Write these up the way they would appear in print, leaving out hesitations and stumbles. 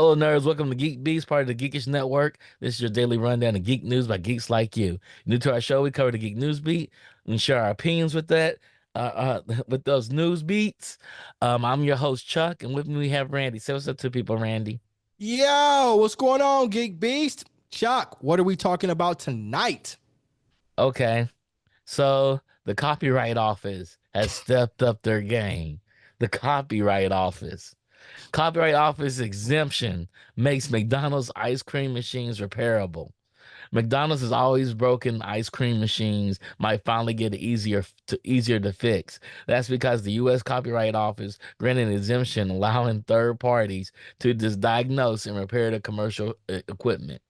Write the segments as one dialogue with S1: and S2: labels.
S1: Hello, nerds. Welcome to GeekBeast, part of the Geekish Network. This is your daily rundown of geek news by geeks like you. New to our show, we cover the geek news beat and share our opinions with that, with those news beats. I'm your host, Chuck, and with me we have Randy. Say what's up to people, Randy.
S2: Yo, what's going on, Geek Beast? Chuck, what are we talking about tonight?
S1: Okay, so the Copyright Office has stepped up their game. The Copyright Office. Copyright Office exemption makes McDonald's ice cream machines repairable. McDonald's has always broken ice cream machines might finally get it easier to fix. That's because the U.S. Copyright Office granted an exemption allowing third parties to just diagnose and repair the commercial equipment.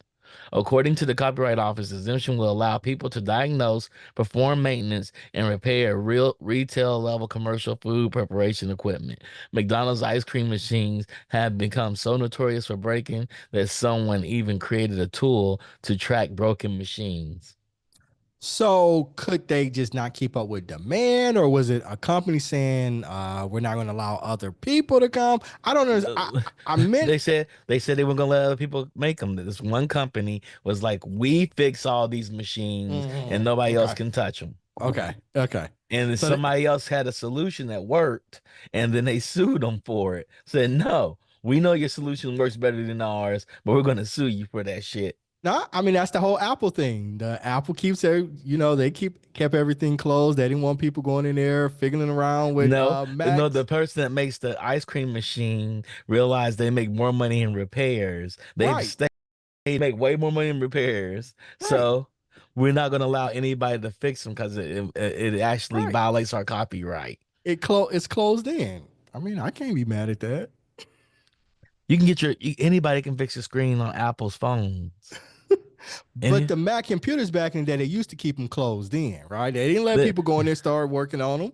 S1: According to the Copyright Office, the exemption will allow people to diagnose, perform maintenance, and repair real retail level commercial food preparation equipment. McDonald's ice cream machines have become so notorious for breaking that someone even created a tool to track broken machines.
S2: So, could they just not keep up with demand, or was it a company saying we're not going to allow other people to come? I don't know. I meant
S1: They said they were gonna let other people make them. This one company was like, "We fix all these machines, and nobody else
S2: okay,
S1: can touch them."
S2: okay.
S1: And then
S2: So, th-
S1: somebody else had a solution that worked, and then they sued them for it. Said, "No, we know your solution works better than ours, but we're gonna sue you for that shit."
S2: no, I mean that's the whole Apple thing. The Apple keeps they kept everything closed. They didn't want people going in there fiddling around with
S1: No, the
S2: Macs.
S1: person that makes the ice cream machine realized they make more money in repairs.
S2: Right,
S1: They make way more money in repairs.
S2: right,
S1: So we're not going to allow anybody to fix them because it actually
S2: right.
S1: violates our copyright.
S2: It's closed in. I mean, I can't be mad at that.
S1: You can get anybody can fix your screen on Apple's phones.
S2: But
S1: Any
S2: the Mac computers back in the day, they used to keep them closed in, right? They didn't let
S1: the
S2: people go in there and start working on them,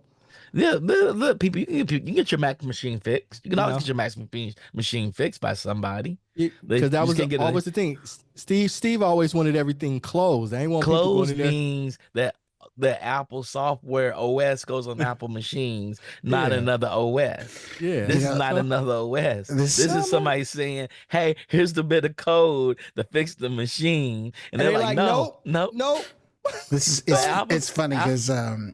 S1: the people you can get your Mac machine fixed. You can
S2: you
S1: always
S2: know,
S1: get your machine fixed by somebody. They
S2: because that
S1: you just
S2: was
S1: can't get it.
S2: always the thing. Steve always wanted everything closed. They ain't want people going
S1: Closed
S2: in there.
S1: means that the Apple software OS goes on Apple machines, not
S2: Yeah,
S1: another OS.
S2: yeah.
S3: You
S1: This is
S3: know,
S1: not
S2: So,
S1: another OS.
S3: this
S1: This
S2: no,
S1: is
S2: man.
S1: somebody saying, "Hey, here's the bit of code to fix the machine," and
S2: And
S1: they're
S2: they
S1: like,
S2: like,
S1: "No,
S2: nope,
S1: no."
S2: nope,
S3: this is
S1: The
S3: it's
S1: Apple,
S3: it's funny
S1: App-
S3: because
S2: nope.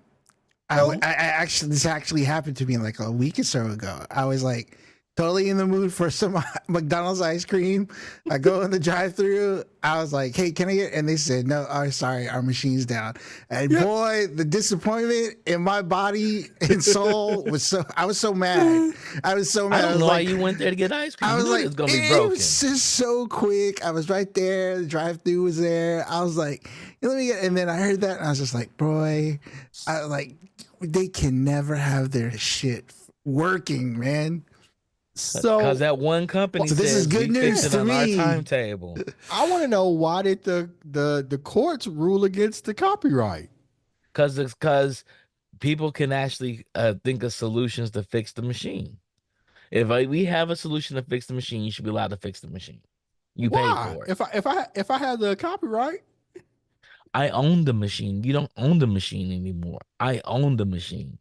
S3: I actually this actually happened to me like a week or so ago. I was like totally in the mood for some McDonald's ice cream. I go in the drive-through. I was like, "Hey, can I get?" And they said, "No, oh, sorry, our machine's down." And
S2: Yeah.
S3: boy, the disappointment in my body and soul was so. I was so mad. I was so
S1: I
S3: mad. I
S1: don't
S3: was
S1: know why
S3: like,
S1: you went there to get ice cream.
S3: I
S1: You
S3: was
S1: knew it
S3: like,
S1: was gonna be
S3: it was
S1: broken.
S3: just so quick. I was right there. The drive-through was there. I was like, let me get. And then I heard that, and I was just like, boy, I like they can never have their shit working, man.
S1: Because
S2: So
S1: that one company
S3: So this is
S1: says
S3: good
S1: we fix
S3: news
S1: it
S3: to
S1: on our
S3: me.
S1: timetable.
S2: I want to know, why did the courts rule against the copyright?
S1: Because people can actually think of solutions to fix the machine. If we have a solution to fix the machine, you should be allowed to fix the machine. You paid
S2: Why?
S1: for it.
S2: If I had the copyright,
S1: I own the machine. You don't own the machine anymore. I own the machine.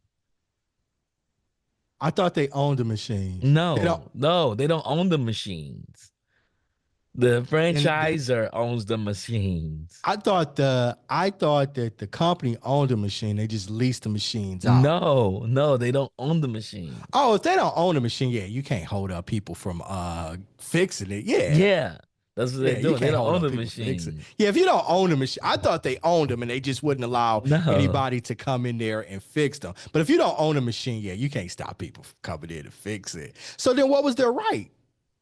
S2: I thought they owned the machine. They don't.
S1: No, they don't own the machines. The
S2: And
S1: franchisor owns the machines.
S2: I thought that the company owned the machine. They just leased the machines out.
S1: No, they don't own the machine.
S2: Oh, if they don't own the machine, yeah, you can't hold up people from fixing it. Yeah.
S1: Yeah, that's what they're
S2: Yeah, you
S1: doing. They
S2: can't
S1: don't
S2: hold
S1: own
S2: up
S1: the
S2: people fixing.
S1: machine.
S2: Yeah, if you don't own the machine, I thought they owned them and they just wouldn't allow
S1: No.
S2: anybody to come in there and fix them. But if you don't own a machine, yeah, you can't stop people from coming in to fix it. So then what was their right?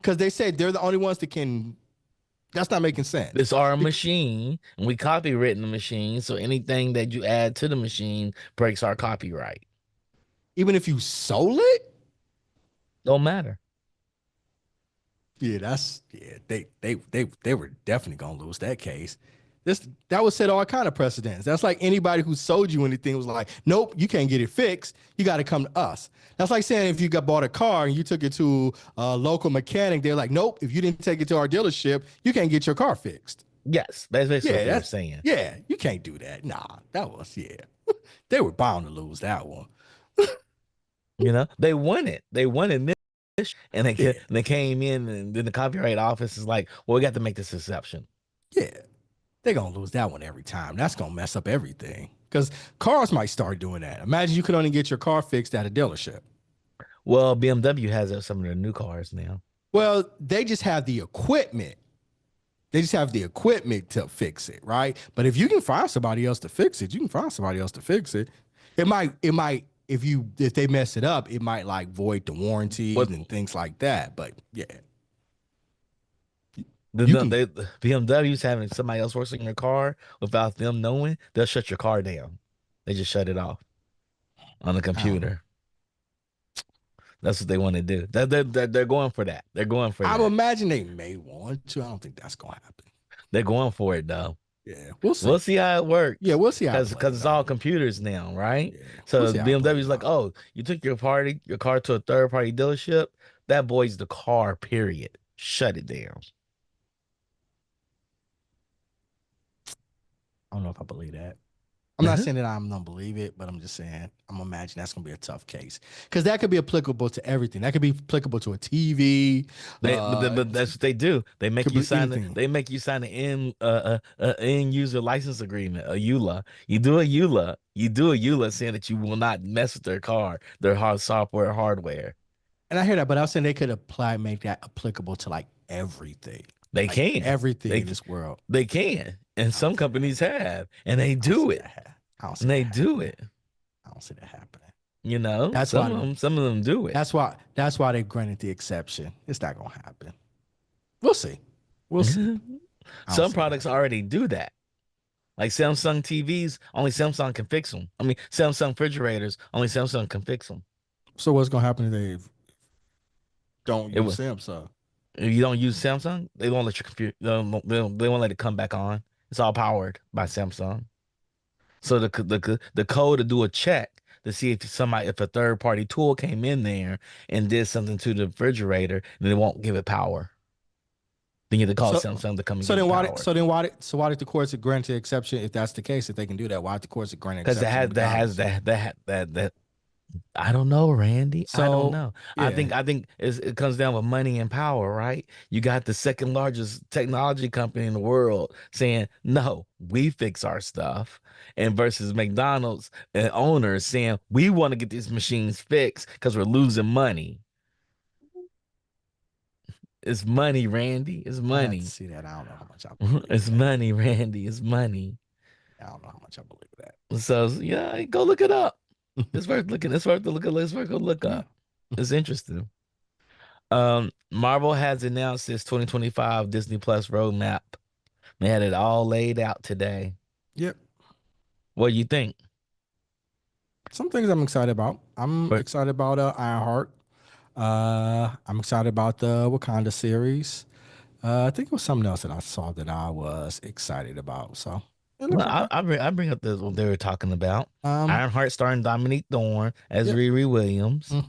S2: Because they said they're the only ones that can. That's not making sense.
S1: It's our machine, and we copywritten the machine, so anything that you add to the machine breaks our copyright.
S2: Even if you sold it,
S1: Don't matter.
S2: yeah, they were definitely gonna lose that case. That would set all kind of precedents. That's like anybody who sold you anything was like, nope, you can't get it fixed. You got to come to us. That's like saying if you got bought a car and you took it to a local mechanic, they're like, nope, if you didn't take it to our dealership, you can't get your car fixed.
S1: Yes, that's basically
S2: Yeah,
S1: what they were
S2: that's
S1: saying.
S2: yeah, you can't do that. Nah, that was yeah. They were bound to lose that one.
S1: They won it. They won it. and
S2: Yeah,
S1: they came in, and then the copyright office is like, well, we got to make this exception.
S2: yeah. They're gonna lose that one every time. That's gonna mess up everything. Because cars might start doing that. Imagine you could only get your car fixed at a dealership.
S1: Well, BMW has some of their new cars now.
S2: Well, they just have the equipment. They just have the equipment to fix it, right? But if you can find somebody else to fix it, you can find somebody else to fix it. It might if they mess it up, it might like void the warranties
S1: What
S2: and things like that. But yeah,
S1: the,
S2: you
S1: no,
S2: can.
S1: they BMW's having somebody else working in your car without them knowing, they'll shut your car down. They just shut it off on the
S2: I don't know.
S1: computer. That's what they want to do. They're going for that. They're going for
S2: I would
S1: that.
S2: imagine they may want to. I don't think that's gonna happen.
S1: They're going for it though.
S2: Yeah, we'll
S1: We'll
S2: see.
S1: see how it
S2: Yeah,
S1: works.
S2: we'll see how it
S1: Because
S2: plays
S1: it's all
S2: out.
S1: computers now, right?
S2: Yeah, we'll
S1: So
S2: see how it plays
S1: BMW's like,
S2: out.
S1: oh, you took your car to a third party dealership. That boy's the car, period. Shut it down.
S2: I don't know if I believe that. I'm not saying that I'm gonna believe it, but I'm just saying I'm imagining that's gonna be a tough case because that could be applicable to everything. That could be applicable to a TV.
S1: But that's what they do.
S2: Could be anything.
S1: They make you sign an end user license agreement, a EULA. You do a EULA. You do a EULA saying that you will not mess with their car, their hard software, hardware.
S2: And I hear that, but I was saying they could make that applicable to like everything,
S1: They
S2: like
S1: can.
S2: everything
S1: They
S2: in this world.
S1: they can. And
S2: I don't
S1: some
S2: see that.
S1: companies have, and they
S2: I don't
S1: do
S2: see
S1: it.
S2: that. I don't see
S1: And
S2: that
S1: they do
S2: happening.
S1: it.
S2: I don't see that happening.
S1: You know,
S2: That's why.
S1: some of them do it.
S2: That's why they granted the exception. It's not gonna happen. We'll see. We'll see. I don't
S1: Some
S2: see that
S1: products
S2: happening.
S1: already do that. Like Samsung TVs, only Samsung can fix them. I mean, Samsung refrigerators, only Samsung can fix them.
S2: So what's gonna happen if they don't
S1: It
S2: use
S1: was
S2: Samsung?
S1: If you don't use Samsung, they won't let your computer. They won't let it come back on. It's all powered by Samsung. So the code to do a check to see if a third party tool came in there and did something to the refrigerator, then they won't give it power. Then you have to call
S2: So
S1: Samsung to come and
S2: so
S1: give
S2: then
S1: it
S2: why did
S1: power.
S2: so then why did so why did the courts grant the exception if that's the case, if they can do that? Why did the courts grant an
S1: Because
S2: exception to McDonald's?
S1: that I don't know, Randy. I don't
S2: So
S1: know.
S2: yeah.
S1: I think it comes down with money and power, right? You got the second largest technology company in the world saying, "No, we fix our stuff," and versus McDonald's and owners saying, "We want to get these machines fixed because we're losing money." It's money, Randy. It's
S2: I have to
S1: money.
S2: see that. I don't know how much I believe
S1: It's
S2: that.
S1: money, Randy. It's money.
S2: I don't know how much I believe that.
S1: So yeah, go look it up. It's worth looking. It's worth to look at. It's worth to look
S2: Yeah.
S1: up. It's interesting. Marvel has announced its 2025 Disney Plus roadmap. They had it all laid out today.
S2: Yep.
S1: What do you think?
S2: Some things I'm excited about. I'm
S1: But
S2: excited about Ironheart. I'm excited about the Wakanda series. I think it was something else that I saw that I was excited about. So it looks
S1: well,
S2: okay.
S1: I bring up what they were talking about.
S2: Um,
S1: Ironheart starring Dominique Thorne as
S2: yep.
S1: Riri Williams.
S2: Mm.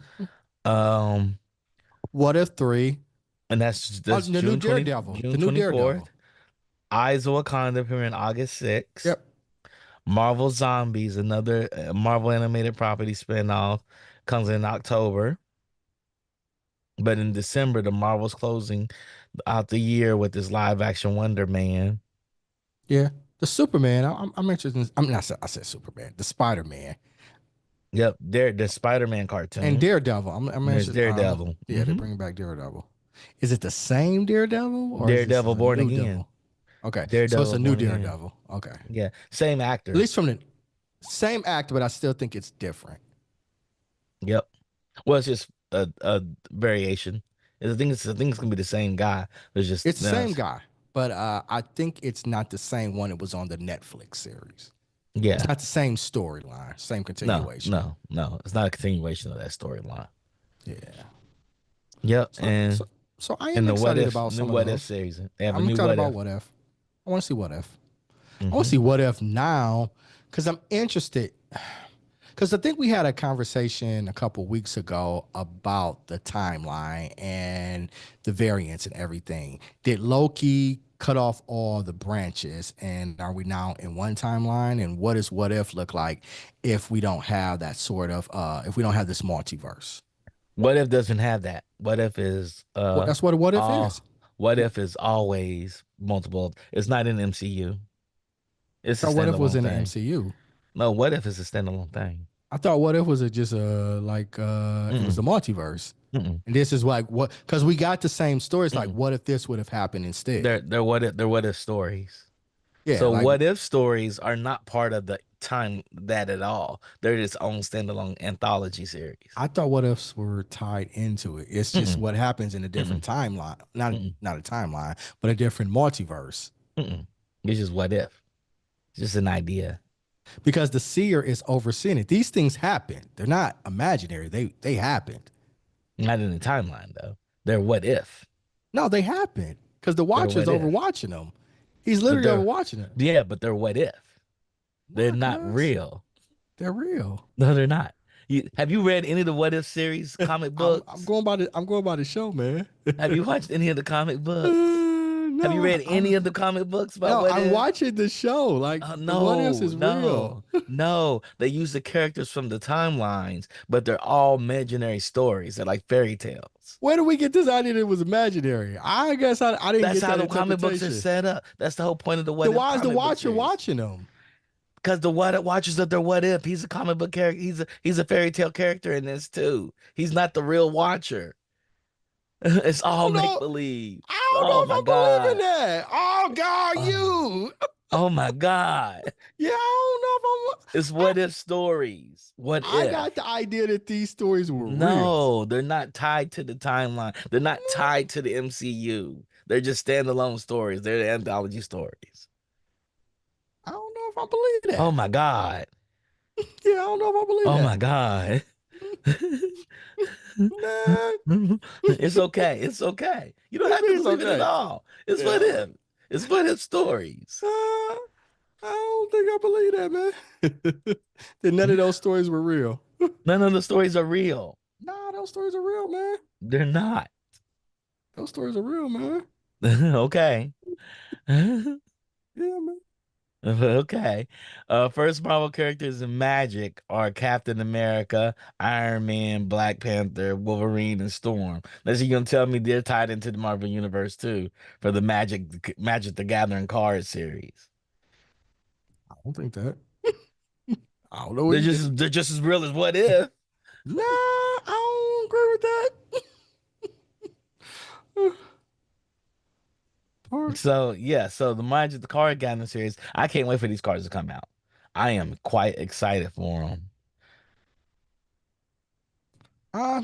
S1: Um,
S2: What if 3?
S1: and
S2: Oh,
S1: that's
S2: the new Daredevil. The
S1: June
S2: new
S1: 24th.
S2: Daredevil.
S1: Eyes of Wakanda appearing August 6th.
S2: Yep.
S1: Marvel Zombies, another Marvel animated property spinoff, comes in October. But in December, the Marvel's closing out the year with this live action Wonder Man.
S2: Yeah. The Superman. I'm interested in. I'm not. I said Superman. The Spider Man
S1: Yep, the Spider-Man
S2: and
S1: cartoon.
S2: Daredevil. I'm
S1: And there's
S2: interested.
S1: Daredevil.
S2: Yeah, they're bringing back Daredevil. Is it the same Daredevil or is this
S1: Daredevil
S2: a
S1: Born
S2: new
S1: Again.
S2: devil? Okay, so it's
S1: Daredevil
S2: a new
S1: Born Again.
S2: Daredevil. Okay, at
S1: Yeah, same actor.
S2: least from the same actor, but I still think it's different.
S1: Yep. Well, it's just a variation. I think it's gonna be the same guy. It's just
S2: It's the same guy, but I think it's not the same one. It was on the Netflix series. It's
S1: yeah.
S2: not the same storyline, same continuation.
S1: No. It's not a continuation of that storyline.
S2: Yeah.
S1: Yep,
S2: So so so I am
S1: and the
S2: excited about
S1: new
S2: some of
S1: what if
S2: those.
S1: series. They have a
S2: I'm
S1: new
S2: excited
S1: what
S2: about
S1: if.
S2: what if. I want to see what if. I want to
S1: hmm
S2: see what if now because I'm interested. Because I think we had a conversation a couple weeks ago about the timeline and the variants and everything. Did Loki cut off all the branches? And are we now in one timeline? And what does what if look like if we don't have that sort of if we don't have this multiverse?
S1: What if doesn't have that? What if is
S2: Well, that's what a what if is.
S1: all what if is always multiple? It's not in MCU. It's a
S2: I thought what if was
S1: standalone
S2: in the
S1: thing.
S2: MCU.
S1: No, what if is a standalone thing?
S2: I thought what if was just it was
S1: Mm-mm,
S2: the multiverse.
S1: mm-mm.
S2: And this is like what because we got the same stories. Like,
S1: Mm-mm.
S2: what if this would have happened instead?
S1: They're what if stories.
S2: Yeah,
S1: So
S2: like
S1: what if stories are not part of the time that at all. They're its own standalone anthology series.
S2: I thought what ifs were tied into it. It's just
S1: Mm-mm,
S2: what happens in a different
S1: mm-mm,
S2: timeline. Not
S1: mm-mm,
S2: not a timeline, but a different multiverse.
S1: mm-mm. It's just what if. It's just an idea.
S2: Because the seer is overseeing it. These things happen. They're not imaginary. They happened.
S1: Not in the timeline though. They're what if.
S2: No, they happened. Because the
S1: They're
S2: watcher's
S1: what if.
S2: overwatching them. He's
S1: But
S2: literally
S1: they're
S2: overwatching it.
S1: yeah, but they're what if. They're
S2: Nah,
S1: not
S2: cuz
S1: real.
S2: they're real.
S1: No, they're not. Have you read any of the what if series comic
S2: I'm
S1: books?
S2: going by the show, man.
S1: Have you watched any of the comic books? Have you
S2: No,
S1: read any of the comic books about
S2: no,
S1: what
S2: I'm
S1: if?
S2: watching the show. Like the what ifs
S1: No,
S2: is real.
S1: no, no. They use the characters from the timelines, but they're all imaginary stories. They're like fairy tales.
S2: Where do we get this idea that it was imaginary? I guess I didn't
S1: That's
S2: get
S1: how
S2: that
S1: the comic books are
S2: interpretation.
S1: set up. That's the whole point of the
S2: Then
S1: what if
S2: why is the
S1: comic book
S2: watcher
S1: series.
S2: watching them?
S1: Because the what watchers of their what if. He's a comic book character. He's a fairy tale character in this too. He's not the real watcher. It's
S2: I
S1: all
S2: don't
S1: make
S2: know.
S1: believe.
S2: I don't know
S1: Oh
S2: if
S1: my
S2: I believe in
S1: God.
S2: that. Oh God,
S1: Oh,
S2: you.
S1: oh my God.
S2: Yeah, I don't know if
S1: It's what if stories. What
S2: I got
S1: if?
S2: the idea that these stories were real.
S1: No, they're not tied to the timeline. They're not tied to the MCU. They're just standalone stories. They're anthology stories.
S2: I don't know if I believe
S1: Oh
S2: that.
S1: my God.
S2: Yeah, I don't know if I believe
S1: Oh my
S2: that.
S1: God.
S2: Nah,
S1: It's okay. It's okay. You don't
S2: what you
S1: have to
S2: mean it's
S1: believe it at
S2: okay?
S1: all. It's what
S2: Yeah.
S1: if. It's what if stories.
S2: I don't think I believe that, man. That none of those stories were real.
S1: None of the stories are real.
S2: Nah, those stories are real, man.
S1: They're not.
S2: Those stories are real, man.
S1: Okay.
S2: Yeah, man.
S1: Okay. First Marvel characters in Magic are Captain America, Iron Man, Black Panther, Wolverine, and Storm. Unless you're gonna tell me they're tied into the Marvel Universe too for the Magic the Gathering card series.
S2: I don't think that. I don't know
S1: They're
S2: either.
S1: just they're just as real as what if.
S2: Nah, I don't agree with that. Part.
S1: So yeah, so the Magic the Card Gathering series, I can't wait for these cards to come out. I am quite excited for them.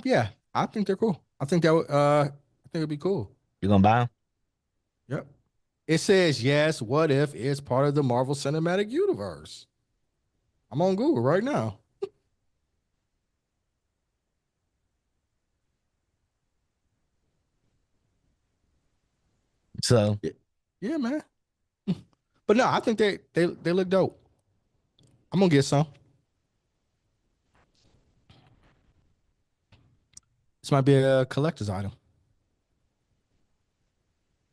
S2: Yeah, I think they're cool. I think it'd be cool.
S1: You gonna buy them?
S2: Yep. It says yes. What if it's part of the Marvel Cinematic Universe? I'm on Google right now.
S1: So
S2: Yeah, yeah, man. But no, I think they look dope. I'm gonna get some. This might be a collector's item.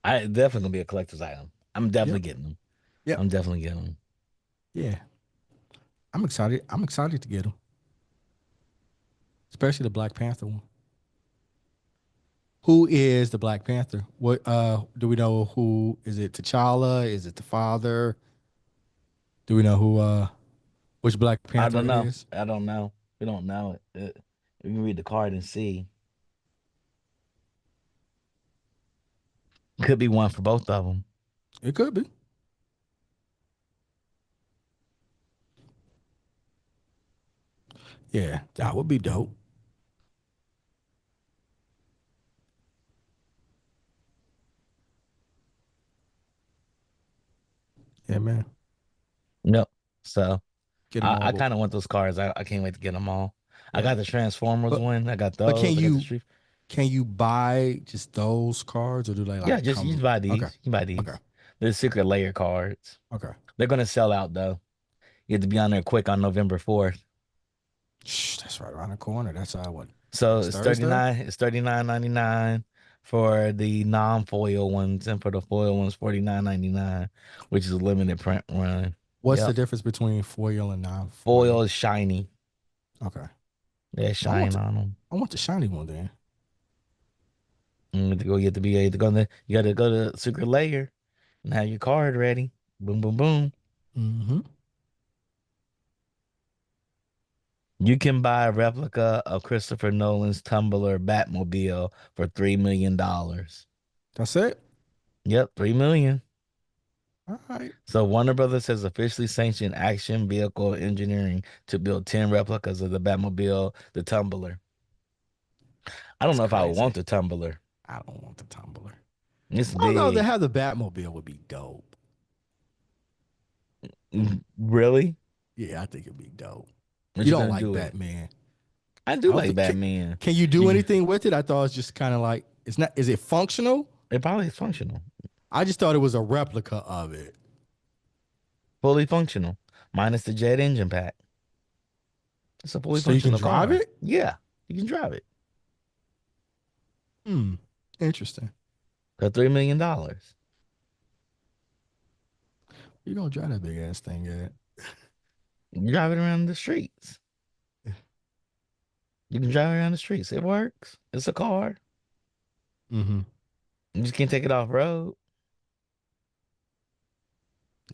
S1: I definitely gonna be a collector's item. I'm definitely
S2: Yep.
S1: getting them.
S2: Yep.
S1: I'm definitely getting them.
S2: Yeah. I'm excited. I'm excited to get them, especially the Black Panther one. Who is the Black Panther? What do we know who is it T'Challa? Is it the father? Do we know who which Black
S1: I
S2: Panther
S1: don't
S2: it
S1: know.
S2: is?
S1: I don't know. We don't know it. We can read the card and see. Could be one for both of them.
S2: It could be. Yeah, that would be dope. Yeah, man.
S1: Yep. So
S2: Get them all.
S1: I kind of want those cards. I can't wait to get them all. I
S2: Yeah.
S1: got the Transformers
S2: But
S1: one. I got
S2: but
S1: those. I got the Street.
S2: can you buy just those cards or do they
S1: Yeah,
S2: like
S1: just you
S2: come?
S1: can buy
S2: Okay.
S1: these. You can buy
S2: Okay.
S1: these. They're secret layer cards.
S2: Okay.
S1: They're gonna sell out though. You have to be on there quick on November 4th.
S2: Shh, that's right around the corner. That's what
S1: So
S2: next
S1: it's
S2: Thursday.
S1: 39. It's 39.99 for the non-foil ones, and for the foil ones, 49.99, which is a limited print run.
S2: What's the
S1: Yep.
S2: difference between foil and
S1: Foil
S2: non-foil?
S1: is shiny.
S2: Okay.
S1: They had shine on them.
S2: I want the shiny one then.
S1: You have to go. You have to be able to go. You got to go to secret layer and have your card ready. Boom, boom, boom.
S2: Mm-hmm.
S1: You can buy a replica of Christopher Nolan's Tumbler Batmobile for $3 million.
S2: That's it.
S1: Yep, 3 million.
S2: All right.
S1: So Warner Brothers has officially sanctioned Action Vehicle Engineering to build 10 replicas of the Batmobile, the Tumbler. I don't
S2: That's
S1: know if I would want
S2: crazy.
S1: the Tumbler.
S2: I don't want the tumbler.
S1: It's
S2: I don't know. To
S1: big.
S2: have the Batmobile would be dope.
S1: Really?
S2: Yeah, I think it'd be dope.
S1: What
S2: You
S1: you
S2: don't
S1: gonna
S2: like
S1: do with it?
S2: Batman.
S1: I
S2: I
S1: do
S2: don't
S1: like
S2: think.
S1: Batman.
S2: Can you do
S1: You,
S2: anything with it? I thought it's just kind of like it's not. Is it functional?
S1: it probably is functional.
S2: I just thought it was a replica of it.
S1: Fully functional. Minus the jet engine pack. It's a fully
S2: So you can
S1: functional
S2: drive
S1: car.
S2: it?
S1: Yeah, you can drive it
S2: Hmm. Interesting.
S1: for $3 million.
S2: You gonna drive that big ass thing at?
S1: You drive it around the streets. You can drive around the streets. It works. It's a car.
S2: Mm-hmm.
S1: You just can't take it off road.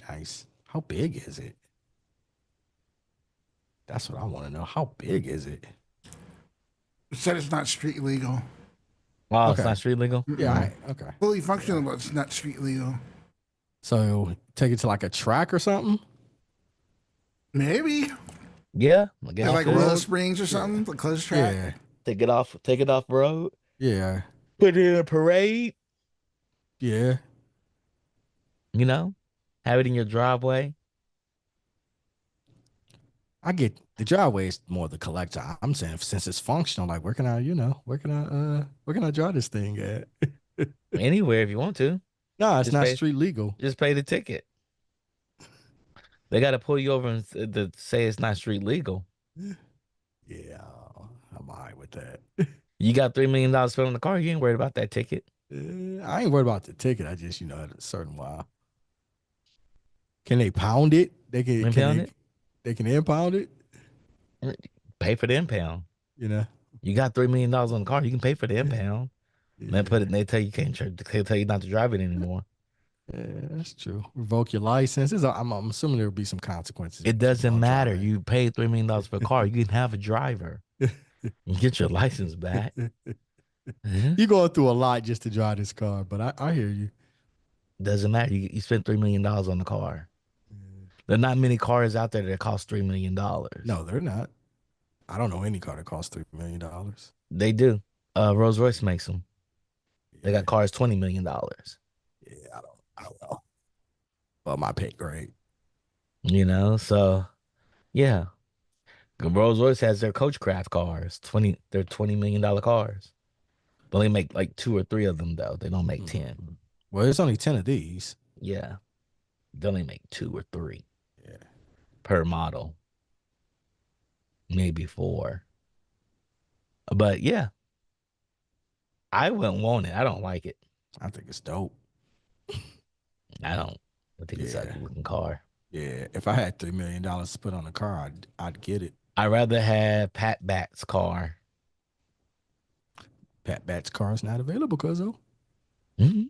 S2: Nice. How big is it? That's what I want to know. How big is it?
S3: It said it's not street legal.
S1: Oh, it's
S2: Okay.
S1: not street legal.
S2: Yeah. All right. Okay.
S3: Fully functional, but it's not street legal.
S2: So take it to like a track or something.
S3: Maybe.
S1: Yeah, I guess
S3: Like
S1: you could.
S3: Willow Springs or something, the close track.
S2: Yeah.
S1: Take it off road.
S2: Yeah.
S1: Put it in a parade.
S2: Yeah.
S1: You know, have it in your driveway.
S2: I get the driveway is more the collector. I'm saying since it's functional, like where can I drive this thing at?
S1: Anywhere if you want to.
S2: No, it's
S1: Just
S2: not
S1: pay-
S2: street legal.
S1: Just pay the ticket. They got to pull you over and to say it's not street legal.
S2: Yeah, I'm all right with that.
S1: You got $3 million spent on the car. You ain't worried about that ticket.
S2: I ain't worried about the ticket. I just, at a certain while. Can they pound it?
S1: Impound it?
S2: They can impound it,
S1: Pay for the impound.
S2: you know.
S1: You got $3 million on the car. You can pay for the impound.
S2: Yeah.
S1: They tell you can't. They tell you not to drive it anymore.
S2: Yeah, that's true. Revoke your license. I'm assuming there will be some consequences.
S1: It doesn't matter.
S2: driving.
S1: You paid $3 million for a car. You can have a driver. You get your license back.
S2: You're going through a lot just to drive this car, but I hear you.
S1: Doesn't matter. You spent $3 million on the car. There are not many cars out there that cost $3 million.
S2: No, they're not. I don't know any car that costs $3 million.
S1: They do. Rolls Royce makes them. They got cars $20 million.
S2: Yeah, I don't know. Well, my pay grade.
S1: So yeah. Rolls Royce has their Coachcraft cars. They're $20 million cars. But they make like 2 or 3 of them though. They don't make 10.
S2: Well, there's only 10 of these.
S1: Yeah. They only make 2 or 3.
S2: Yeah.
S1: Per model. Maybe 4. But yeah. I wouldn't want it. I don't like it.
S2: I think it's dope.
S1: I don't. I think it's like a looking car.
S2: Yeah. If I had $3 million to put on a car, I'd get it.
S1: I'd rather have Pat Bat's car.
S2: Pat Bat's car is not available, cuzzo.
S1: Mm-hmm.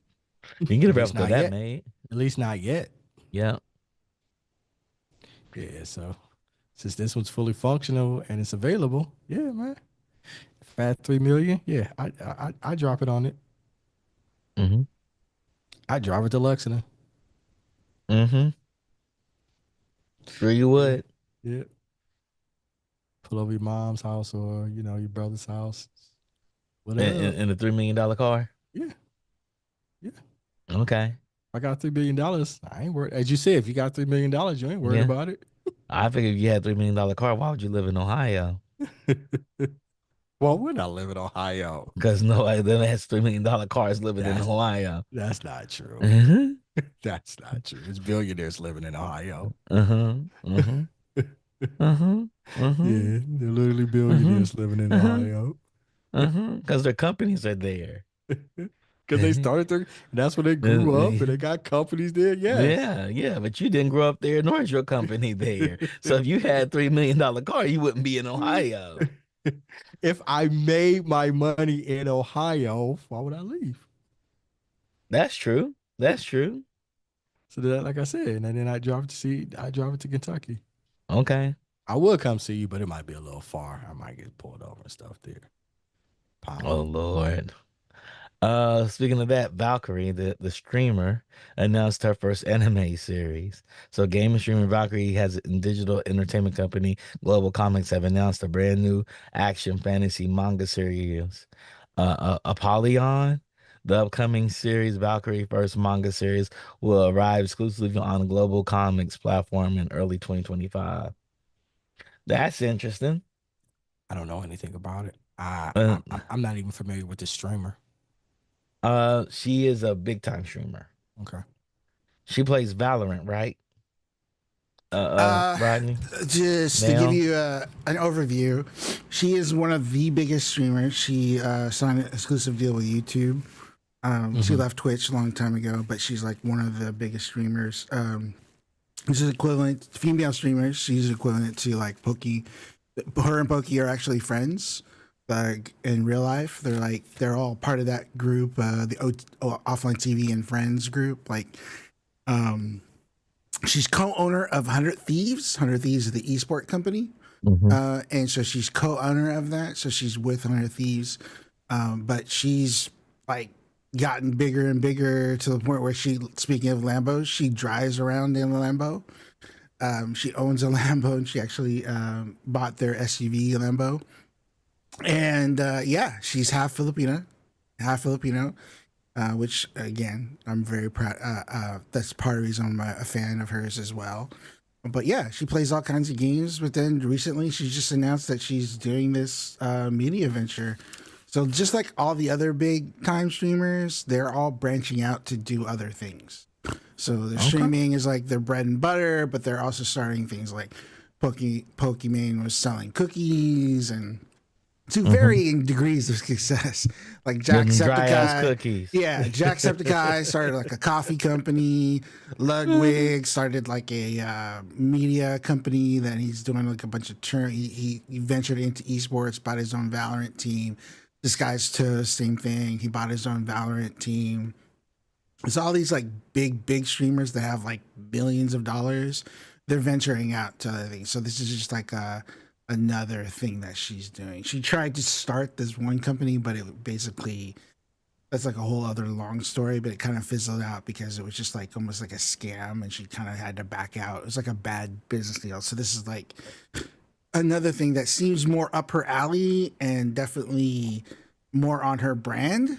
S1: You can get a
S2: At least
S1: replica
S2: not
S1: of that
S2: yet.
S1: made.
S2: At least not yet.
S1: Yeah.
S2: Yeah. So since this one's fully functional and it's available, yeah, man. If I had $3 million, yeah, I drop it on it.
S1: Mm-hmm.
S2: I drive it to Lexington.
S1: Mm-hmm. Sure you would.
S2: Yeah. Pull over your mom's house or your brother's house. Whatever.
S1: In a $3 million car?
S2: Yeah. Yeah.
S1: Okay.
S2: I got $3 million. I ain't worried. As you said, if you got $3 million, you ain't worried about it.
S1: I figured if you had $3 million car, why would you live in Ohio?
S2: Well, we're not living in Ohio.
S1: Because nobody that has $3 million cars living in Ohio.
S2: That's not true.
S1: Uh-huh.
S2: That's not true. There's billionaires living in Ohio.
S1: Uh-huh. Uh-huh. Uh-huh. Uh-huh.
S2: Yeah, they're literally billionaires living in Ohio.
S1: Uh-huh. Because their companies are there.
S2: Because they started that's when they grew up and they got companies there. Yes.
S1: Yeah. But you didn't grow up there, nor is your company there. So if you had $3 million car, you wouldn't be in Ohio.
S2: If I made my money in Ohio, why would I leave?
S1: That's true. That's true.
S2: So that, like I said, and then I drive it to Kentucky.
S1: Okay.
S2: I would come see you, but it might be a little far. I might get pulled over and stuff there.
S1: Oh
S2: Possibly.
S1: Lord. Speaking of that, Valkyrie, the streamer, announced her first anime series. So, gaming streamer Valkyrie has a digital entertainment company. Global Comics have announced a brand new action fantasy manga series, Apollyon. The upcoming series, Valkyrie first manga series, will arrive exclusively on Global Comics platform in early 2025. That's interesting.
S2: I don't know anything about it.
S1: Uh,
S2: I'm not even familiar with this streamer.
S1: she is a big time streamer.
S2: Okay.
S1: She plays Valorant, right?
S3: Uh,
S1: Rodney?
S3: just to give
S1: Now?
S3: you an overview, she is one of the biggest streamers. She signed an exclusive deal with YouTube. She
S1: Hmm.
S3: left Twitch a long time ago, but she's like one of the biggest streamers. This is equivalent female streamers. She's equivalent to like Pokey. Her and Pokey are actually friends. Like in real life, they're all part of that group, Offline TV and Friends group. Like, um, she's co-owner of 100 Thieves. 100 Thieves is the esport company,
S1: Hmm.
S3: and so she's co-owner of that. So she's with 100 Thieves, but she's like gotten bigger and bigger to the point where she, speaking of Lambos, she drives around in a Lambo. She owns a Lambo, and she actually bought their SUV Lambo. And yeah, she's half Filipina, half Filipino, which again I'm very proud. That's part of the reason I'm a fan of hers as well. But yeah, she plays all kinds of games. But then recently, she just announced that she's doing this media venture. So just like all the other big time streamers, they're all branching out to do other things. So the
S1: Okay.
S3: streaming is like their bread and butter, but they're also starting things like Pokimane was selling cookies and to
S1: Hmm.
S3: varying degrees of success. Like
S1: Them dry ass
S3: Jacksepticeye,
S1: cookies.
S3: yeah, Jacksepticeye started like a coffee company. Ludwig started like a media company that he's doing like a bunch of he ventured into esports, bought his own Valorant team. This guy's to same thing. He bought his own Valorant team. It's all these like big streamers that have like billions of dollars. They're venturing out to other things. So this is just like another thing that she's doing. She tried to start this one company, but it basically, that's like a whole other long story, but it kind of fizzled out because it was just like almost like a scam, and she kind of had to back out. It was like a bad business deal. So this is like another thing that seems more up her alley and definitely more on her brand.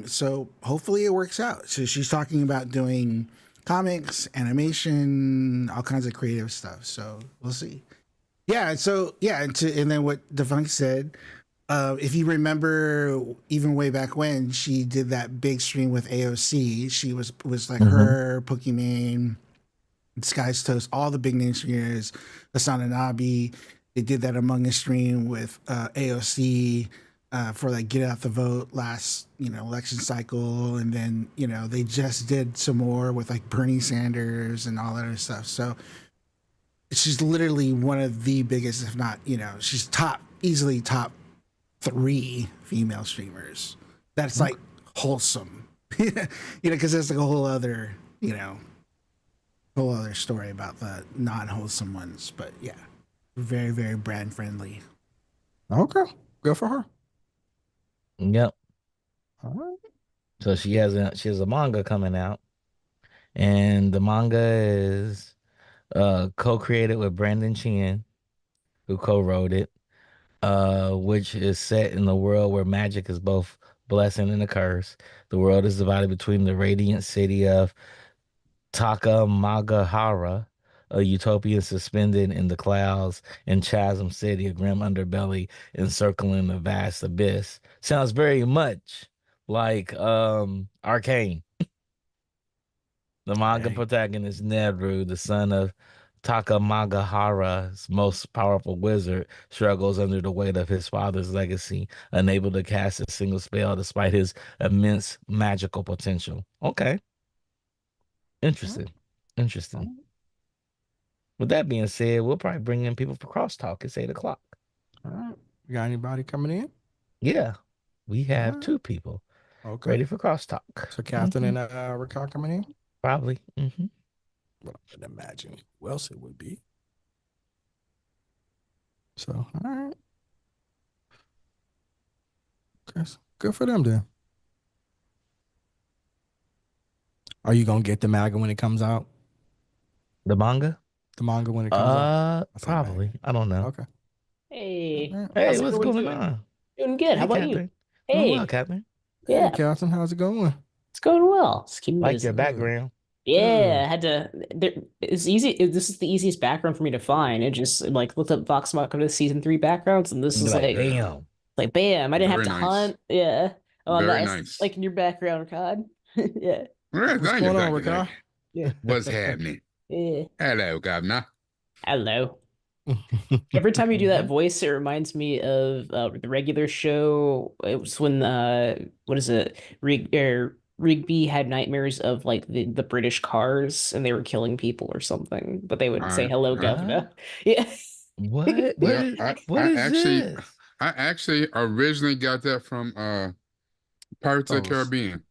S3: So hopefully it works out. So she's talking about doing comics, animation, all kinds of creative stuff. So we'll see. Yeah. So yeah, and then what Defunct said. If you remember, even way back when she did that big stream with AOC, she was like
S1: Hmm.
S3: her, Pokimane, Sky's Toast, all the big name streamers, Asana Nabi. They did that Among Us stream with AOC for like Get Out the Vote last, election cycle. And then, they just did some more with like Bernie Sanders and all that other stuff. So she's literally one of the biggest, if not, she's easily top three female streamers. That's like wholesome, because there's like a whole other story about the non-wholesome ones. But yeah, very very brand friendly.
S2: Okay. Good for her.
S1: Yep.
S2: All right.
S1: So she has a manga coming out, and the manga is co-created with Brandon Chin, who co-wrote it, which is set in the world where magic is both blessing and a curse. The world is divided between the radiant city of Takamagahara, a utopia suspended in the clouds, and Chasm City, a grim underbelly encircling a vast abyss. Sounds very much like Arcane. The manga
S2: Hey.
S1: protagonist Nebru, the son of Takamagahara's most powerful wizard, struggles under the weight of his father's legacy, unable to cast a single spell despite his immense magical potential. Okay,
S2: All right.
S1: interesting.
S2: All
S1: Interesting. With that being said, we'll probably bring in people for crosstalk. It's 8 o'clock.
S2: right. You got anybody coming in?
S1: Yeah, we have
S2: Alright.
S1: 2 people
S2: Okay.
S1: ready for crosstalk.
S2: So Captain and Rickard coming in?
S1: Probably. Mm-hmm.
S2: Well, I can imagine who else it would be. So, all right. Okay. Good for them then. Are you gonna get the manga when it comes out?
S1: The manga?
S2: The manga when it comes out? I said
S1: Probably.
S2: manga.
S1: I don't know.
S2: Okay.
S4: Hey,
S2: All right.
S1: Hey,
S4: how's
S1: what's
S4: everyone
S1: going
S4: doing?
S1: on?
S4: Doing good. How
S1: Hey,
S4: about you?
S1: Captain. Doing well,
S4: Hey,
S1: Captain.
S2: Hey,
S4: yeah,
S2: Captain, how's it going?
S4: it's going well. Just keeping
S1: Like your
S4: busy.
S1: background.
S4: Yeah, I had to. It's easy. This is the easiest background for me to find. It just like looked up Vox Machina season 3 backgrounds, and this
S1: And be
S4: is
S1: like,
S4: like
S1: damn.
S4: bam. I didn't have
S5: Very
S4: to
S5: nice.
S4: hunt. Yeah. Oh,
S5: Very
S4: nice.
S5: nice.
S4: Like in your background, COD. Yeah.
S5: Well,
S2: What's
S5: thank you,
S2: going on,
S5: thank you,
S2: Rickard?
S5: thank
S4: Yeah.
S5: you. What's happening?
S4: Yeah.
S5: Hello, Governor.
S4: Hello. Every time you do that voice, it reminds me of the regular show. It was when what is it? Rigby had nightmares of like the British cars and they were killing people or something, but they would say hello,
S5: I
S4: governor. Yeah.
S1: What?
S5: yeah,
S1: What is this?
S5: I actually originally got that from Pirates of the
S2: Oh,
S5: Caribbean.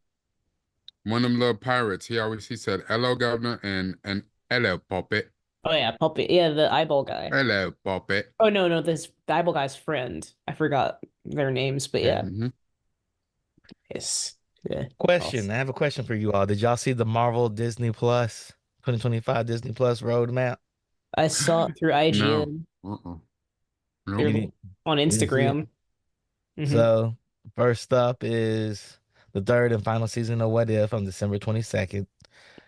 S5: One of them little pirates. He said hello, Governor, and hello, puppet.
S4: Oh yeah, puppet. Yeah, the eyeball guy.
S5: Hello, puppet.
S4: Oh no, this the eyeball guy's friend. I forgot their names, but yeah.
S2: okay.
S5: Mm-hmm.
S4: Yes. Yeah.
S1: Question. I have a question for you all. Did y'all see the Marvel Disney Plus 2025 Disney Plus roadmap?
S4: I saw it through
S5: No.
S4: IGN.
S5: Uh-uh.
S4: They're
S5: Nope.
S1: You didn't,
S4: on
S1: you didn't see it?
S4: Instagram. Hmm.
S1: So, first up is the 3rd and final season of What If on December 22nd.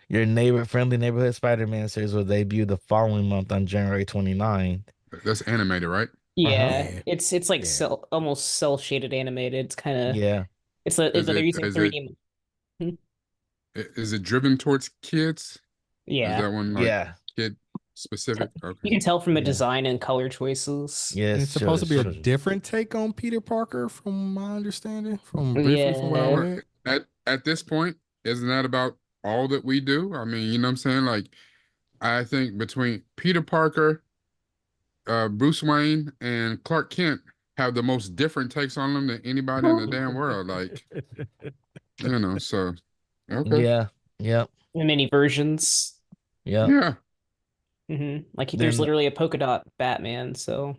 S1: Your friendly neighborhood Spider-Man series will debut the following month on January 29th.
S5: That's animated, right?
S1: Uh-huh.
S4: Yeah,
S2: Yeah.
S4: it's like
S2: Yeah.
S4: almost cell shaded animated. It's kind of
S1: Yeah.
S4: but
S5: Is
S4: they're
S5: it
S4: using
S5: is it
S4: 3D. Hmm.
S5: is it driven towards kids? Is
S4: Yeah,
S5: that one like
S1: Yeah.
S5: kid specific?
S4: you
S5: Okay.
S4: can tell from the
S1: Yeah.
S4: design and color choices.
S1: Yes.
S2: And it's supposed to be a different take on Peter Parker, from my understanding, from briefly from what I
S4: Yeah,
S5: Well,
S2: read.
S5: at this point, isn't that about all that we do? I mean, you know what I'm saying? Like, I think between Peter Parker, Bruce Wayne, and Clark Kent have the most different takes on them than anybody in the damn world. Like, you know, so okay.
S1: Yeah. Yep.
S4: many versions.
S1: Yep.
S5: Yeah.
S4: Like there's
S1: Then
S4: literally a polka dot Batman. So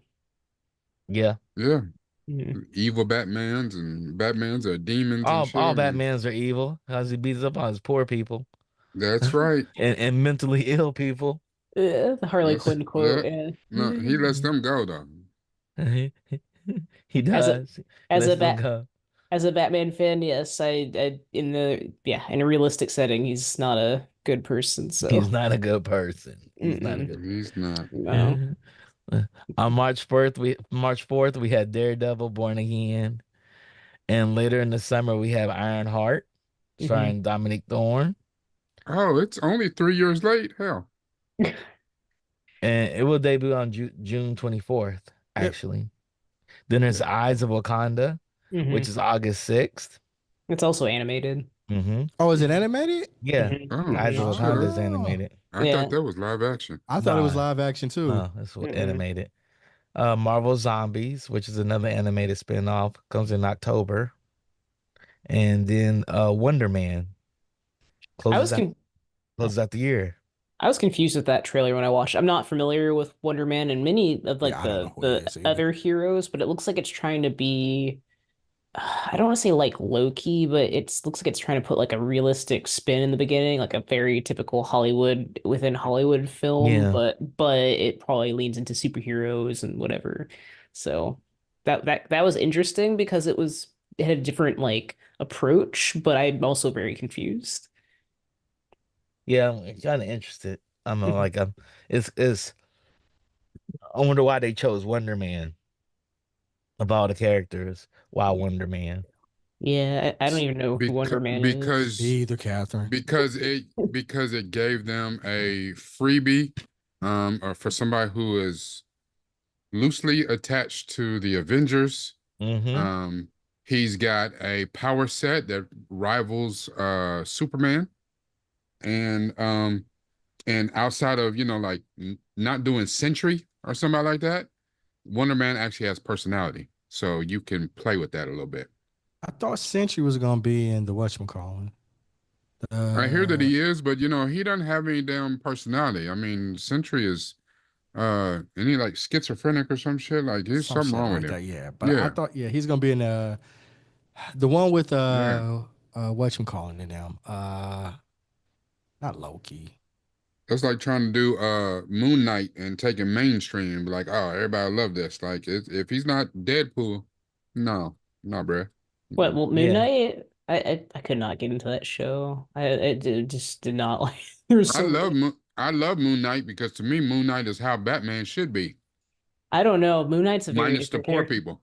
S1: yeah.
S5: Yeah.
S4: mhm.
S5: Evil Batmans are demons and
S1: All
S5: shit. And
S1: Batmans are evil because he beats up on his poor people
S5: that's right.
S1: and mentally ill people.
S4: The Harley
S5: That's
S4: Quinn
S5: yeah.
S4: quote. Yeah.
S5: No, he lets them go though.
S1: He
S4: As a
S1: does. He
S4: as a
S1: lets them
S4: bat
S1: go.
S4: as a Batman fan, yes, I in a realistic setting, he's not a good person.
S1: He's
S4: So
S1: not a good person. He's not a
S4: mm-mm,
S1: good
S5: He's not.
S4: no.
S1: On March 4th, we had Daredevil Born Again. And later in the summer, we have Ironheart,
S4: Hmm.
S1: starring Dominic Thorne.
S5: Oh, it's only 3 years late. Hell.
S1: And it will debut on June 24th,
S2: Yep.
S1: actually. Then there's
S2: Yep.
S1: Eyes of Wakanda,
S4: Hmm.
S1: which is August 6th.
S4: It's also animated.
S1: Mm-hmm.
S2: Oh, is it animated?
S1: Yeah.
S4: Hmm.
S5: Oh
S1: Eyes of
S4: Hmm.
S1: Wakanda is
S2: Oh,
S1: animated.
S5: I
S4: Yeah.
S5: thought that was live action.
S2: I thought it was
S1: Nah,
S2: live action too.
S1: no, it's
S4: Mm-mm.
S1: animated. Marvel Zombies, which is another animated spinoff, comes in October. And then Wonder Man
S4: I
S1: closes
S4: was
S1: out
S4: con
S1: closes out the year.
S4: I was confused with that trailer when I watched. I'm not familiar with Wonder Man and many of like
S2: Yeah, I don't know who it
S4: the
S2: is either.
S4: other heroes, but it looks like it's trying to be I don't want to say like low key, but it looks like it's trying to put like a realistic spin in the beginning, like a very typical Hollywood within Hollywood film,
S1: Yeah.
S4: but it probably leans into superheroes and whatever. So that was interesting because it had a different like approach, but I'm also very confused.
S1: Yeah, I'm kind of interested. It's I wonder why they chose Wonder Man of all the characters. Why Wonder Man?
S4: Yeah, I don't even know who
S5: Because
S4: Wonder Man is.
S5: because
S2: Me either, Catherine.
S5: because it gave them a freebie or for somebody who is loosely attached to the Avengers.
S1: Mm-hmm.
S5: Um he's got a power set that rivals Superman and outside of, you know, like not doing Sentry or somebody like that, Wonder Man actually has personality. so you can play with that a little bit.
S2: I thought Sentry was gonna be in the whatchamacallit.
S5: I hear that he is, but he doesn't have any damn personality. I mean, Sentry is and he like schizophrenic or some shit. Like there's
S2: some
S5: something
S2: shit
S5: wrong
S2: like
S5: with him.
S2: that. Yeah, but I thought he's gonna be in the one with whatchamacallit in them. Not Loki.
S5: That's like trying to do Moon Knight and take it mainstream and be like, oh, everybody love this. Like if he's not Deadpool, no, bruh.
S4: What? Well, Moon
S1: Yeah.
S4: Knight. I could not get into that show. Just did not like. There was so many.
S5: I love Moon Knight because to me, Moon Knight is how Batman should be,
S4: I don't know. Moon Knight's a very
S5: minus the
S4: different
S5: poor
S4: character.
S5: people.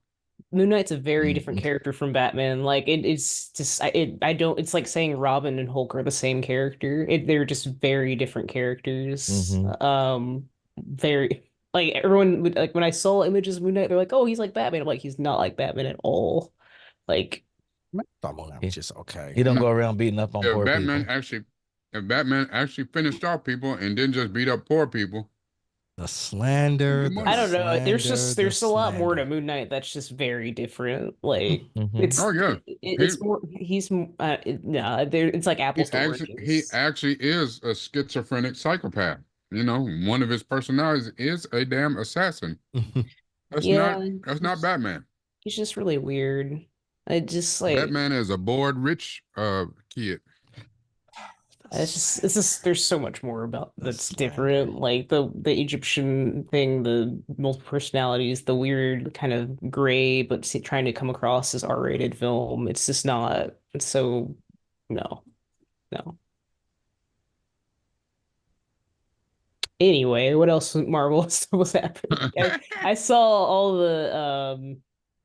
S4: Moon Knight's a very different
S1: Mhm.
S4: character from Batman. Like it's just I don't. It's like saying Robin and Hulk are the same character. They're just very different characters.
S1: Mhm.
S4: Very like everyone would like when I saw images of Moon Knight, they're like, oh, he's like Batman. I'm like, he's not like Batman at all. Like,
S2: I thought Moon Knight was just okay.
S1: He don't
S5: No,
S1: go around beating up on
S5: if
S1: poor
S5: Batman
S1: people.
S5: actually, if Batman actually finished off people and didn't just beat up poor people,
S2: The slander,
S5: Good
S2: the
S5: money.
S4: I don't know. There's
S2: slander,
S4: there's
S2: the
S4: a lot more to
S2: slander.
S4: Moon Knight that's just very different. Like
S1: Mhm.
S5: oh yeah,
S4: it's more no, there it's like apples to
S5: he
S4: oranges.
S5: actually is a schizophrenic psychopath. One of his personalities is a damn assassin. That's not
S4: Yeah,
S5: that's not Batman.
S4: he's just really weird. I just like
S5: Batman is a bored rich kid.
S4: it's just there's so much more about
S2: The
S4: that's
S2: slander.
S4: different. Like the Egyptian thing, the multiple personalities, the weird kind of gray but trying to come across as R-rated film. It's just not. It's so no, no. Anyway, what else Marvel stuff was happening? I saw all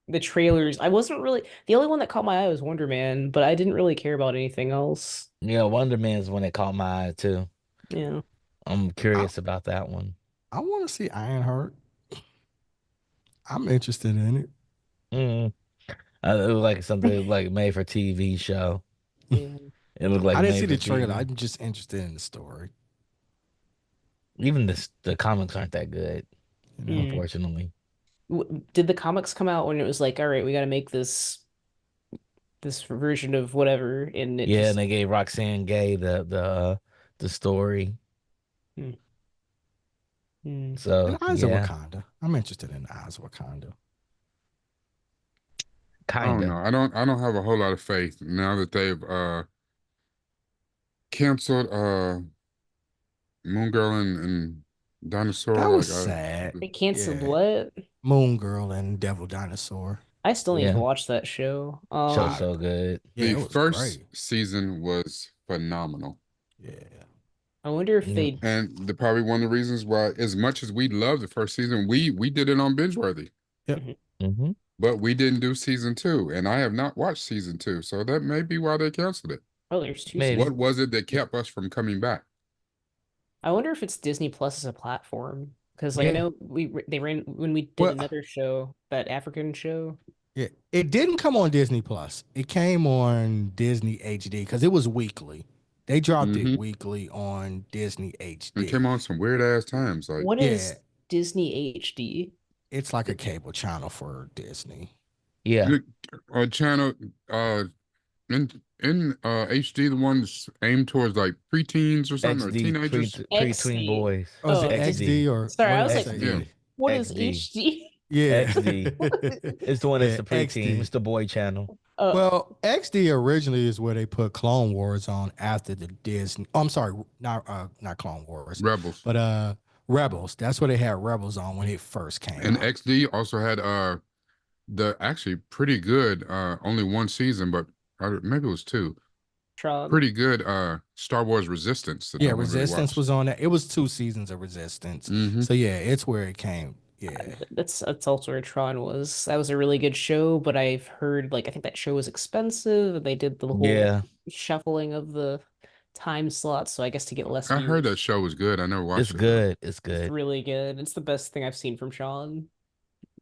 S4: the trailers. I wasn't really the only one that caught my eye was Wonder Man, but I didn't really care about anything else.
S1: Yeah, Wonder Man's one that caught my eye too.
S4: Yeah.
S1: I'm
S2: I,
S1: curious about that one.
S2: I want to see Ironheart. I'm interested in it.
S1: Mm. It looked like something like made for TV show.
S4: Yeah.
S1: It looked like
S2: I didn't see
S1: made
S2: the
S1: for
S2: trailer.
S1: TV.
S2: I'm just interested in the story.
S1: Even the comics aren't that good,
S4: Mm.
S1: unfortunately.
S4: Did the comics come out when it was like, all right, we got to make this version of whatever, and it
S1: Yeah,
S4: just
S1: and they gave Roxanne Gay the story.
S4: Hmm. Hmm.
S1: So
S2: And Eyes of
S1: yeah,
S2: Wakanda. I'm interested in Eyes of Wakanda.
S5: I don't
S1: kinda.
S5: know. I don't have a whole lot of faith now that they've canceled Moon Girl and Dinosaur.
S2: That was
S5: Like
S2: sad.
S4: They canceled
S2: Yeah.
S4: what?
S2: Moon Girl and Devil Dinosaur.
S4: I still need to
S1: Yeah,
S4: watch that show.
S1: show's so good.
S2: Yeah,
S5: the
S2: it was
S5: first
S2: great.
S5: season was phenomenal.
S2: Yeah.
S4: I wonder if
S1: Yeah.
S4: they
S5: And probably one of the reasons why, as much as we loved the first season, we did it on Bingeworthy,
S2: Yep.
S1: Mm-hmm.
S5: but we didn't do season 2, and I have not watched season 2, so that may be why they canceled it.
S4: oh, there's two
S1: Maybe.
S5: What
S4: seasons.
S5: was it that kept us from coming back?
S4: I wonder if it's Disney Plus as a platform because, like, I
S1: Yeah.
S4: know they ran when we did
S2: Well,
S4: another show, that African show.
S2: Yeah. It didn't come on Disney Plus. It came on Disney HD because it was weekly. They dropped
S5: Mhm.
S2: it weekly on Disney
S5: It
S2: HD.
S5: came on some weird ass times. Like
S4: What is
S2: Yeah.
S4: Disney HD?
S2: It's like a cable channel for Disney.
S1: Yeah,
S5: look, channel in HD, the ones aimed towards like preteens or something, or
S1: XD
S5: teenagers.
S1: preteen boys.
S2: Oh, is it
S4: Oh,
S2: XD or
S4: sorry, I
S2: what
S4: was
S2: did it
S4: like,
S2: say?
S5: Yeah.
S4: what is
S1: XD.
S4: HD?
S2: Yeah.
S1: XD. It's the one that's
S2: Yeah,
S1: the preteen.
S2: XD.
S1: It's the boy channel.
S2: Well, XD originally is where they put Clone Wars on after the Disney. Oh, I'm sorry, not Clone Wars,
S5: Rebels.
S2: but Rebels. That's where they had Rebels on when it first came
S5: And
S2: out.
S5: XD also had the actually pretty good only one season, but maybe it was 2.
S4: Tron.
S5: Pretty good Star Wars Resistance. that
S2: Yeah,
S5: no one really
S2: Resistance
S5: watched.
S2: was on that. It was 2 seasons of Resistance.
S5: Mhm.
S2: So yeah, it's where it came. Yeah.
S4: That's also where Tron was. That was a really good show, but I've heard like I think that show was expensive and they did the whole
S1: Yeah,
S4: shuffling of the time slots, so I guess to get less
S5: I heard that
S4: viewers.
S5: show was good. I never watched
S1: it's
S5: it.
S1: good. It's
S4: It's
S1: good.
S4: really good. It's the best thing I've seen from Sean.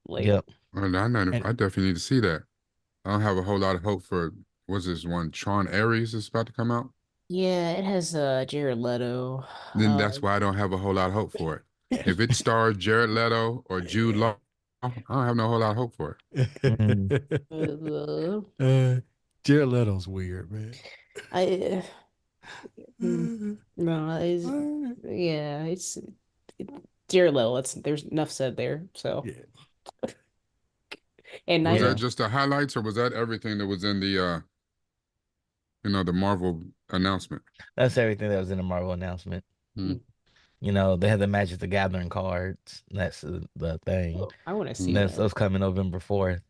S4: Like
S1: Yep.
S5: Well, I definitely need to see that. I don't have a whole lot of hope for what's this one? Tron Ares is about to come out.
S4: yeah, it has Jared Leto.
S5: Then that's why I don't have a whole lot of hope for it. If it stars Jared Leto or Jude Law, don't have no whole lot of hope for it.
S2: Jared Leto's weird, man.
S4: I no, yeah, it's Jared Leto. There's enough said there. So,
S2: Yeah.
S4: and
S5: Was
S4: neither
S5: that just the highlights, or was that everything that was in the the Marvel announcement?
S1: That's everything that was in the Marvel announcement.
S5: Hmm.
S1: They had the Magic the Gathering cards. That's the thing.
S4: I want to see
S1: That's
S4: that.
S1: those coming November 4th.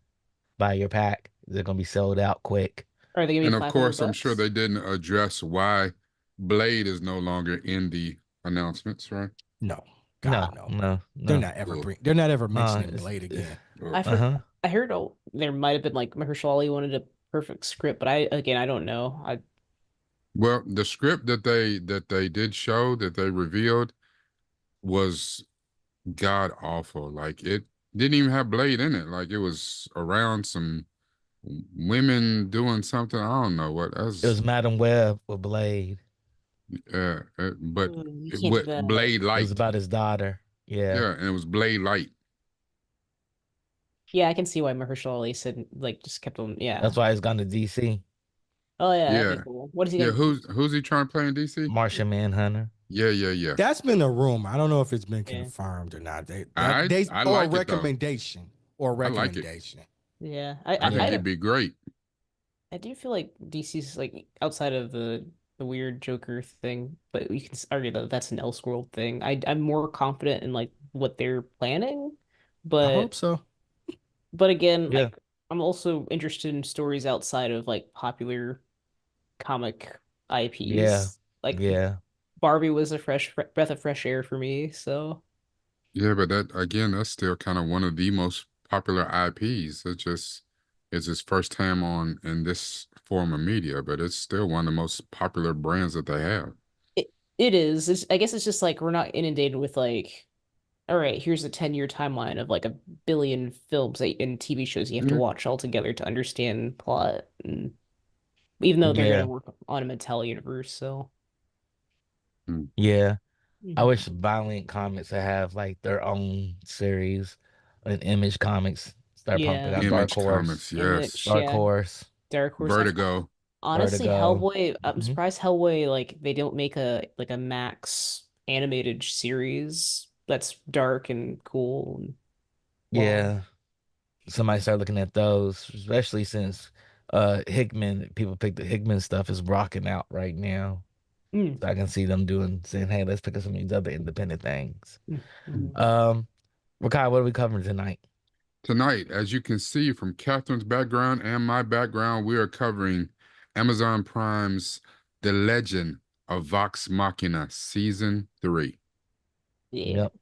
S1: Buy your pack. They're gonna be sold out quick.
S4: Are they gonna
S5: And
S4: be
S5: of
S4: 500
S5: course, I'm sure
S4: bucks?
S5: they didn't address why Blade is no longer in the announcements, right?
S2: No,
S1: No,
S2: God, no.
S1: no,
S2: They're
S1: no.
S2: not ever
S5: Ugh.
S2: they're not ever mentioning
S1: It's,
S2: Blade again.
S4: I've heard
S1: uh-huh.
S4: I heard there might have been like Mahershala Ali wanted a perfect script, but I don't know.
S5: Well, the script that they did show that they revealed was god awful. Like it didn't even have Blade in it. Like it was around some women doing something. I don't know what.
S1: It
S5: That's
S1: was Madam Web with Blade.
S5: but
S4: You
S5: it,
S4: can't do
S5: with
S4: that.
S5: Blade
S1: It was
S5: Light.
S1: about his daughter. Yeah.
S5: Yeah, and it was Blade Light.
S4: Yeah, I can see why Mahershala Ali said like just kept on. Yeah.
S1: That's why he's gone to DC.
S4: Oh yeah, that'd be
S5: Yeah,
S4: cool. What is he
S5: yeah.
S4: gonna?
S5: Who's he trying to play in DC?
S1: Martian Manhunter.
S5: Yeah, yeah, yeah.
S2: That's been a rumor. I don't know if it's been
S4: Yeah.
S2: confirmed or not.
S5: I
S2: They
S5: I
S2: or a
S5: like it though.
S2: recommendation or a
S5: I like it.
S2: recommendation.
S4: Yeah.
S5: I think it'd be great.
S4: I do feel like DC's like outside of the weird Joker thing, but you can argue that that's an Elseworld thing. I'm more confident in like what they're planning,
S2: I hope
S4: but
S2: so.
S4: again,
S1: Yeah.
S4: like I'm also interested in stories outside of like popular comic
S1: Yeah.
S4: IPs. Like
S1: Yeah.
S4: Barbie was a breath of fresh air for me, so
S5: Yeah, but that again, that's still kind of one of the most popular IPs. It's his first time on in this form of media, but it's still one of the most popular brands that they have.
S4: it is. I guess it's just like we're not inundated with like, all right, here's a 10-year timeline of like a billion films and TV shows you have to
S5: Yeah.
S4: watch all together to understand plot. And even though they're
S1: Yeah.
S4: gonna work on a Mattel universe, so
S5: Mm.
S1: Yeah. I
S4: Mhm.
S1: wish Valiant Comics would have like their own series and Image Comics start pumping
S4: Yeah,
S1: out Dark
S5: Image
S1: Horse.
S5: Comics,
S4: Image,
S5: yes.
S1: Dark
S4: yeah,
S1: Horse,
S4: Dark Horse.
S5: Vertigo.
S4: Honestly,
S1: Vertigo.
S4: Hellboy. I'm
S1: Hmm.
S4: surprised Hellboy like they don't make a Max animated series that's dark and cool and long.
S1: Yeah. Somebody start looking at those, especially since Hickman, people pick the Hickman stuff is rocking out right now.
S4: Mm,
S1: So I can see them saying, hey, let's pick up some of these other independent things.
S4: mm, mhm.
S1: Um, Rakai, what are we covering tonight?
S5: Tonight, as you can see from Catherine's background and my background, we are covering Amazon Prime's The Legend of Vox Machina Season 3.
S4: Yeah.
S1: Yep.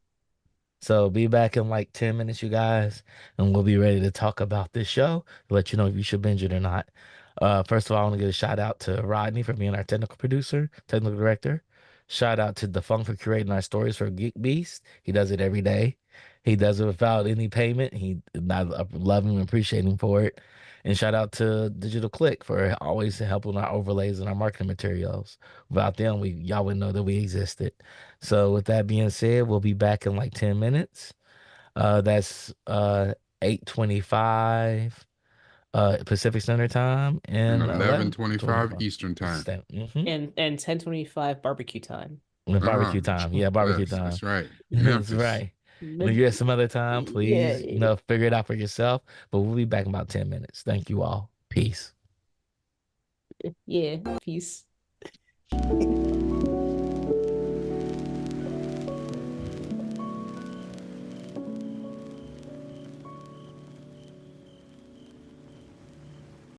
S1: So be back in like 10 minutes, you guys, and we'll be ready to talk about this show, let you know if you should binge it or not. First of all, I want to give a shout out to Rodney for being our technical producer, technical director. Shout out to Defunk for creating our stories for GeekBeast. He does it every day. He does it without any payment. I love him and appreciate him for it. And shout out to Digital Click for always helping our overlays and our marketing materials. Without them, y'all wouldn't know that we existed. So with that being said, we'll be back in like 10 minutes. That's 8:25 Pacific Standard Time
S5: And
S1: and
S5: 11:25
S1: 11:25
S5: Eastern Time.
S4: And 10:25 barbecue time.
S1: Barbecue time. Yeah, barbecue
S5: Yes,
S1: time.
S5: that's right.
S1: That's
S5: Memphis.
S1: right. And if you're at some other time,
S4: Yeah.
S1: please, figure it out for yourself. But we'll be back in about 10 minutes. Thank you all. Peace.
S4: Yeah. Peace.